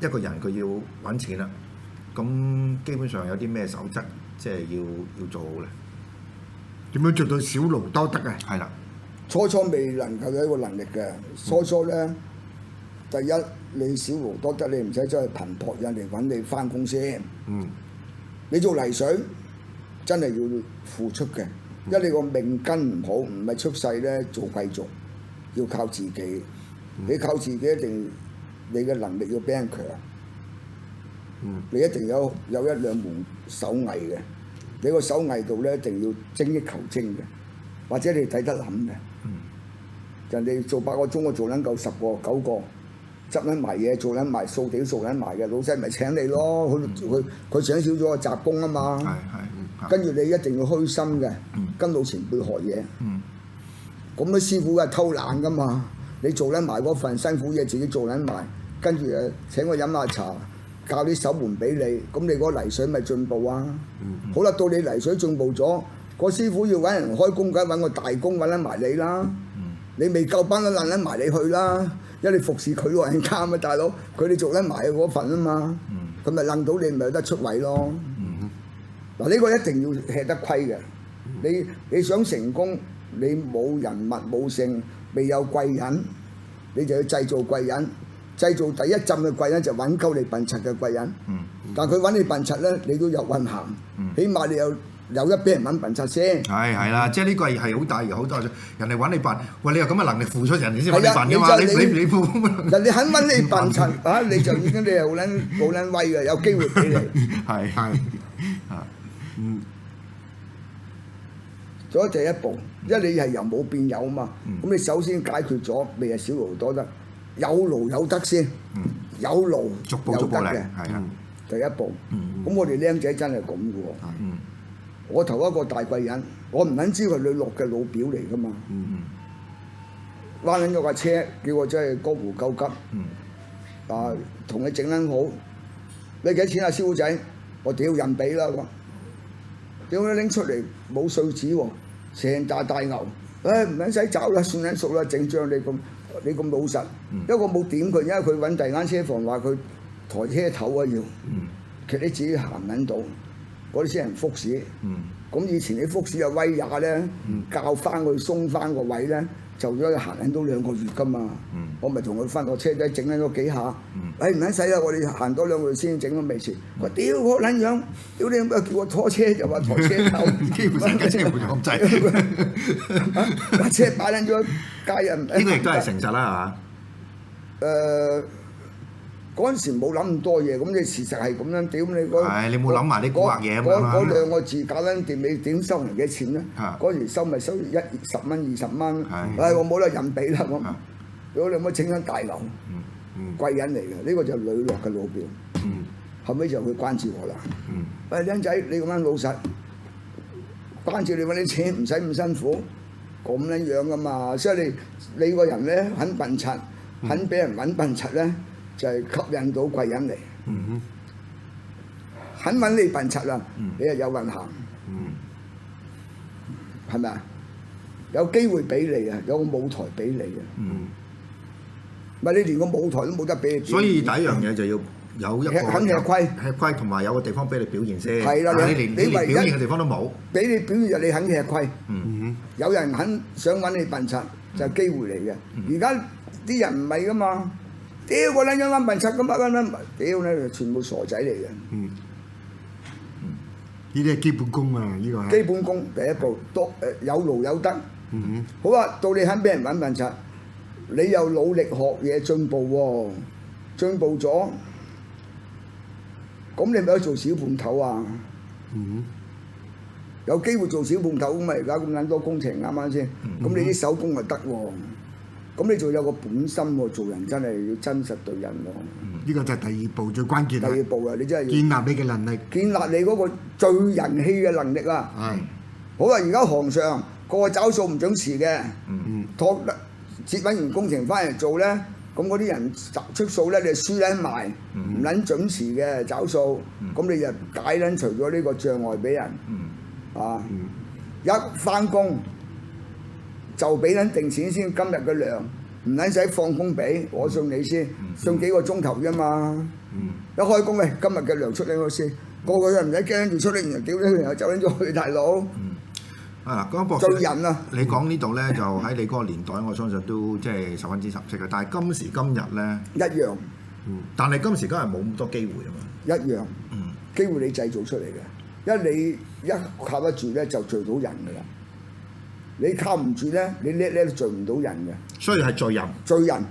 一個人佢要揾錢啦，咁基本上有啲咩守則即係要做好咧？點樣做到少勞多得啊？係啦，初未能夠有一個能力嘅，初咧，第一你少勞多得，你唔使走去頻撲人嚟揾你翻工先。你做泥水真係要付出嘅，因為你個命根唔好，唔係出世咧做貴族，要靠自己。你靠自己一定，你嘅能力要比人強。你一定有一兩門手藝嘅，你個手藝度咧一定要精益求精嘅，或者你睇得諗嘅。人哋做8個鐘，我做撚夠10個9個，執撚埋嘢，做撚埋掃地掃撚埋嘅，老細咪請你咯。佢請少咗個雜工啊嘛。跟住你一定要虛心嘅，跟老前輩學嘢。咁啲師傅係偷懶噶嘛，你做撚埋嗰份辛苦嘢，自己做撚埋，跟住請我飲下茶，教啲手門俾你，咁你嗰泥水咪進步啊。好啦，到你泥水進步咗，個師傅要揾人開工，梗係揾個大工揾撚埋你啦。你未夠班都撚埋你去啦，因為你服侍佢老人家啊嘛，大佬，佢哋做撚埋嗰份啊嘛，佢咪撚到你咪有得出位咯。嗱，呢個一定要吃得虧嘅。你想成功，你冇人物冇性，未有貴人，你就要製造貴人。製造第一陣嘅貴人就揾鳩你笨柒嘅貴人。但佢揾你笨柒咧，你都有運行，起碼你有一俾人揾笨柒先。係啦，即係呢個係好大好多人哋揾你笨，喂，你有咁嘅能力付出，人哋先揾你笨㗎嘛。你冇人哋肯揾你笨柒啊，你就已經你係好撚威嘅，有機會俾你。係做咗第一步，因為你係由冇變有啊嘛。咁你首先解決咗，未係少勞多得，有勞有得先。有勞逐步有得嚟，嘅，係啊。第一步。咁我哋僆仔真係咁嘅喎。我頭一個大貴人，我唔撚知佢女落嘅老表嚟噶嘛。彎撚咗架車，叫我真係江湖救急。同你整撚好，你幾多錢啊，師傅仔？我屌人俾啦喎！屌你拎出嚟冇碎紙喎，成紮大牛，唔撚使找啦，算撚數啦，整張你咁老實，因為我冇點佢，因為佢揾第二間車房話佢抬車頭啊要，其實你自己行撚到，嗰啲先人福士。咁以前啲福士啊威也咧，教翻佢鬆翻個位咧，就咗行撚到2個月噶嘛。我咪同佢翻個車仔整撚咗幾下，唔撚使啦，我哋行多2個月先整都未遲。我屌我撚樣，屌你咁叫我拖車就話抬車頭，基本上架車冇咁滯，架車擺撚咗街人。呢個亦都係誠實啦，係嘛？嗰陣時冇諗咁多嘢，咁你事實係咁樣，屌你嗰你冇諗埋啲蠱惑嘢啊嘛。嗰2個字搞撚掂，你點收人幾錢咧？嗰時收咪收10蚊20蚊，我冇得人俾啦咁。如果你冇整緊大樓，貴人嚟嘅，呢個就磊落嘅老表。後尾就佢關照我啦。僆仔，你咁樣老實，關照你揾啲錢，唔使咁辛苦，咁樣噶嘛。所以你個人咧肯笨柒，肯俾人揾笨柒咧。就係吸引到貴人嚟，肯揾你笨柒啦，你又有運行，係咪啊？有機會俾你啊，有個舞台俾你啊，唔係你連個舞台都冇得俾你。所以第一樣嘢就要有一個肯吃虧，吃虧同埋有個地方俾你表現先。係啦，你連表現嘅地方都冇，俾你表現就你肯吃虧。有人肯想揾你笨柒就係機會嚟嘅。而家啲人唔係噶嘛。屌個撚樣撚笨柒咁乜，屌你全部傻仔嚟嘅。呢啲係基本功啊，呢個係基本功第一步，有勞有得。好啊，到你肯俾人揾笨柒，你又努力學嘢進步喎，進步咗，咁你咪可以做小判頭啊。有機會做小判頭咁咪而家咁撚多工程啱啱先？咁你啲手工就得喎。咁你仲有個本心喎，做人真係要真實對人喎。呢個就係第2步最關鍵。第2步啊，你真係要建立你嘅能力，建立你嗰個最人氣嘅能力啊！好啊，而家行上個找數唔準時嘅，托接揾完工程翻嚟做咧，咁嗰啲人出數咧，你輸撚埋，唔撚準時嘅找數，咁你就解撚除咗呢個障礙俾人。一翻工就俾撚定錢先，今日嘅糧唔撚使放工俾，我送你先，送幾個鐘頭啫嘛。一開工咧，今日嘅糧出嚟我先，個個都唔使驚住出嚟，然後屌你，然後走撚咗去大佬。啊，嗰個博士，做人啊！你講呢度咧，就喺你嗰個年代，我相信都即係十分之合適嘅。但係今時今日咧，一樣，但係今時今日冇咁多機會啊嘛。一樣，機會你製造出嚟嘅，因為你一靠得住咧就聚到人㗎啦。你靠唔住咧，你叻都聚唔到人嘅。所以係罪人。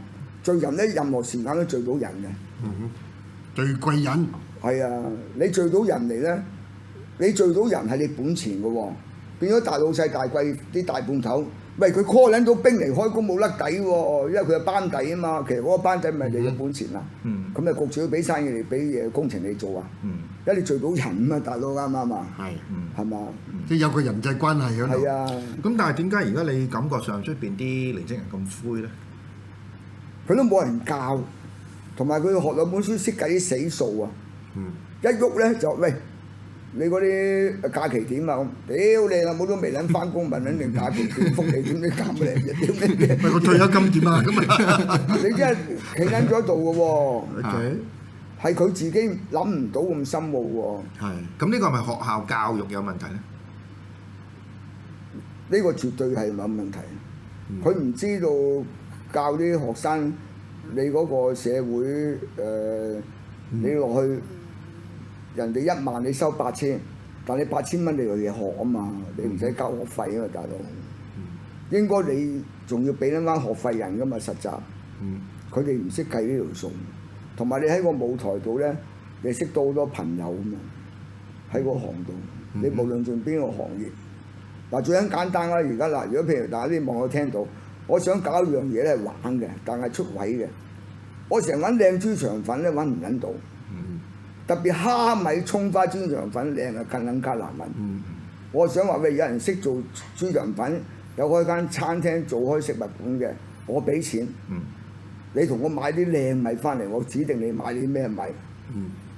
聚人咧，任何時間都聚到人嘅。最貴人係啊，你聚到人嚟咧，你聚到人係你本錢嘅喎。變咗大老細大貴啲大半頭，喂佢 call 撚到兵嚟開工冇甩底喎，因為佢有班底啊嘛。其實嗰個班底咪你嘅本錢啦。咁咪焗住要俾生意嚟，俾嘢工程你做啊。因為你聚到人啊嘛，大佬啱唔啱啊？係嘛？即係有個人際關係喺度。係啊。咁但係點解而家你感覺上出邊啲年青人咁灰咧？佢都冇人教，同埋佢學兩本書識計啲死數啊。一喐咧就喂。你嗰啲假期點啊？屌你老母都未撚翻工，問撚定假期點、福利點啲咁嘅嘢，屌你！喂，個退休金點啊？咁啊，你真係企撚咗喺度嘅喎。OK，係佢自己諗唔到咁深奧喎。係。咁呢個係咪學校教育有問題咧？呢個絕對係冇問題。佢唔知道教啲學生你嗰個社會你落去。人哋1萬你收8000，但你8000蚊你有嘢學啊嘛，你唔使交學費啊嘛，大佬。應該你仲要俾得翻學費人噶嘛實習。佢哋唔識計呢條數，同埋你喺個舞台度咧，你識到好多朋友啊嘛。喺個行度，你無論做邊個行業，嗱最簡單啦，而家嗱，如果譬如大家啲網友聽到，我想搞一樣嘢咧玩嘅，但係出位嘅，我成日揾靚豬腸粉咧揾唔揾到。特別蝦米葱花豬腸粉靚啊，更加難揾。我想話喂，有人識做豬腸粉，有開間餐廳做開食物館嘅，我俾錢。你同我買啲靚米翻嚟，我指定你買啲咩米？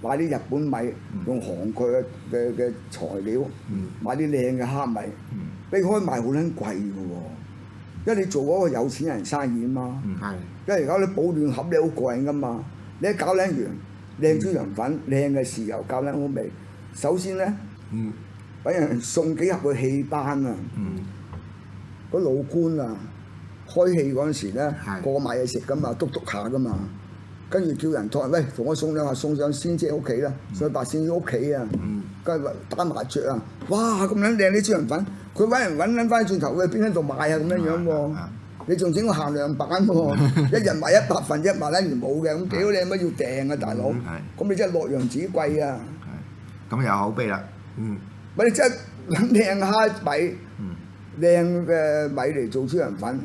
買啲日本米，用韓國嘅材料，買啲靚嘅蝦米，你可以賣好撚貴嘅喎。因為你做嗰個有錢人生意啊嘛。因為而家啲保暖盒你好過癮噶嘛，你一搞靚完。靚豬腸粉、靚嘅豉油搞得好味。首先咧，揾人送幾盒去戲班啊！嗰老官啊，開戲嗰陣時咧，過買嘢食噶嘛，篤篤下噶嘛。跟住叫人託喂，同我送兩盒送上仙姐屋企啦，上去白仙姐屋企啊。跟住打麻雀啊！哇，咁撚靚啲豬腸粉，佢揾人揾撚翻轉頭，去邊喺度買啊？咁樣樣喎。你仲整個限量版喎，一日賣100份啫，賣撚完冇嘅，咁屌你乜要訂啊，大佬？咁你真係洛陽紙貴啊！咁有口碑啦。喂，你真係揾靚蝦米、靚嘅米嚟做豬腸粉，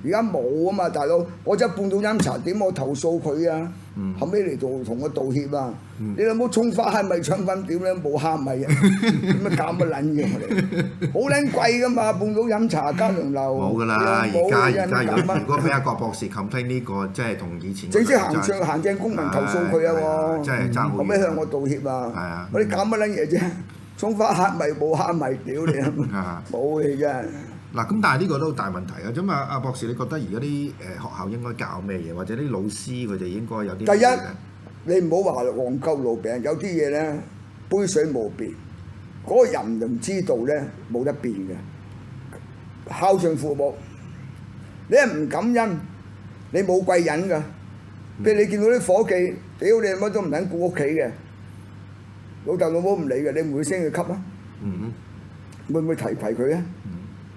而家冇啊嘛，大佬！我真係半島飲茶點我投訴佢啊！後尾嚟到同我道歉啊！你有冇葱花蝦米腸粉？屌你冇蝦米啊！點解搞乜撚嘢我哋？好撚貴噶嘛！半島飲茶嘉良樓冇噶啦，而家如果俾阿郭博士 complain 呢個，即係同以前正式行政公民投訴佢啊喎！真係爭好遠。後尾向我道歉啊！我哋搞乜撚嘢啫？葱花蝦米冇蝦米，屌你啊！冇嘅啫。嗱咁，但係呢個都大問題啊！咁啊，阿博士，你覺得而家啲學校應該教咩嘢，或者啲老師佢哋應該有啲？第一，你唔好話黃鳩老餅，有啲嘢咧杯水無別，嗰個人就唔知道咧，冇得變嘅。孝順父母，你係唔感恩，你冇貴人㗎。譬如你見到啲伙計，屌你乜都唔肯顧屋企嘅，老豆老母唔理嘅，你唔會升佢級啊？會唔會提攜佢啊？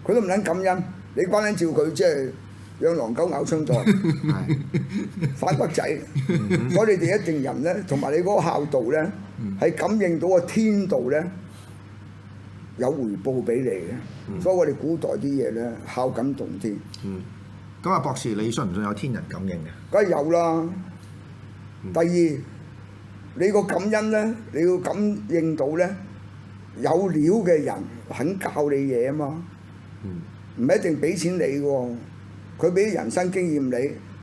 佢都唔撚感恩，你關撚照佢即係養狼狗咬春袋，反骨仔。所以你哋一定人咧，同埋你嗰個孝道咧，係感應到個天道咧有回報俾你嘅。所以我哋古代啲嘢咧，孝感動天。咁阿博士，你信唔信有天人感應嘅？梗係有啦。第二，你個感恩咧，你要感應到咧有料嘅人肯教你嘢啊嘛。唔係一定俾錢你喎，佢俾人生經驗你，